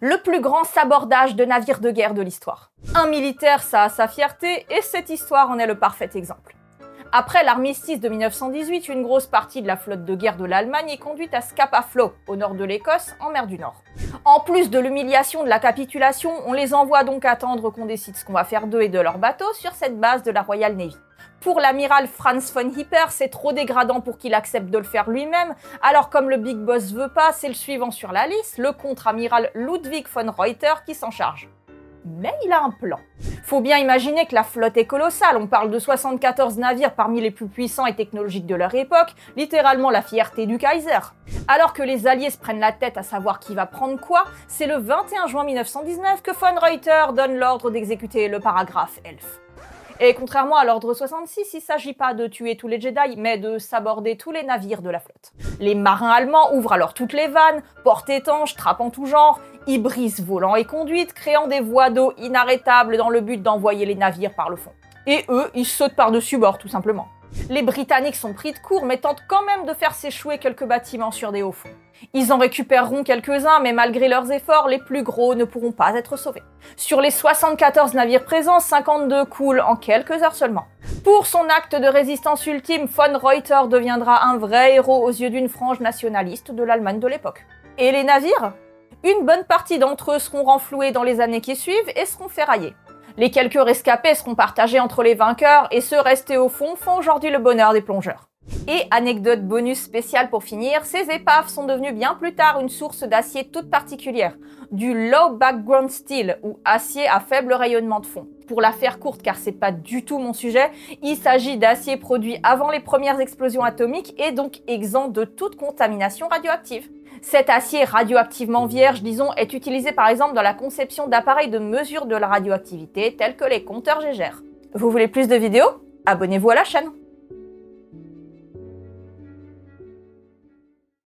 Le plus grand sabordage de navires de guerre de l'histoire. Un militaire, ça a sa fierté, et cette histoire en est le parfait exemple. Après l'armistice de 1918, une grosse partie de la flotte de guerre de l'Allemagne est conduite à Scapa Flow, au nord de l'Écosse, en mer du Nord. En plus de l'humiliation de la capitulation, on les envoie donc attendre qu'on décide ce qu'on va faire d'eux et de leur bateau sur cette base de la Royal Navy. Pour l'amiral Franz von Hipper, c'est trop dégradant pour qu'il accepte de le faire lui-même, alors comme le Big Boss veut pas, c'est le suivant sur la liste, le contre-amiral Ludwig von Reuter qui s'en charge. Mais il a un plan. Faut bien imaginer que la flotte est colossale, on parle de 74 navires parmi les plus puissants et technologiques de leur époque, littéralement la fierté du Kaiser. Alors que les Alliés se prennent la tête à savoir qui va prendre quoi, c'est le 21 juin 1919 que von Reuter donne l'ordre d'exécuter le paragraphe Elf. Et contrairement à l'ordre 66, il ne s'agit pas de tuer tous les Jedi, mais de saborder tous les navires de la flotte. Les marins allemands ouvrent alors toutes les vannes, portes étanches, trappes en tout genre, ils brisent volants et conduites, créant des voies d'eau inarrêtables dans le but d'envoyer les navires par le fond. Et eux, ils sautent par-dessus bord, tout simplement. Les Britanniques sont pris de court, mais tentent quand même de faire s'échouer quelques bâtiments sur des hauts fonds. Ils en récupéreront quelques-uns, mais malgré leurs efforts, les plus gros ne pourront pas être sauvés. Sur les 74 navires présents, 52 coulent en quelques heures seulement. Pour son acte de résistance ultime, von Reuter deviendra un vrai héros aux yeux d'une frange nationaliste de l'Allemagne de l'époque. Et les navires ? Une bonne partie d'entre eux seront renfloués dans les années qui suivent et seront ferraillés. Les quelques rescapés seront partagés entre les vainqueurs et ceux restés au fond font aujourd'hui le bonheur des plongeurs. Et anecdote bonus spéciale pour finir, ces épaves sont devenues bien plus tard une source d'acier toute particulière, du low background steel ou acier à faible rayonnement de fond. Pour la faire courte car c'est pas du tout mon sujet, il s'agit d'acier produit avant les premières explosions atomiques et donc exempt de toute contamination radioactive. Cet acier radioactivement vierge, disons, est utilisé par exemple dans la conception d'appareils de mesure de la radioactivité tels que les compteurs Geiger. Vous voulez plus de vidéos ? Abonnez-vous à la chaîne.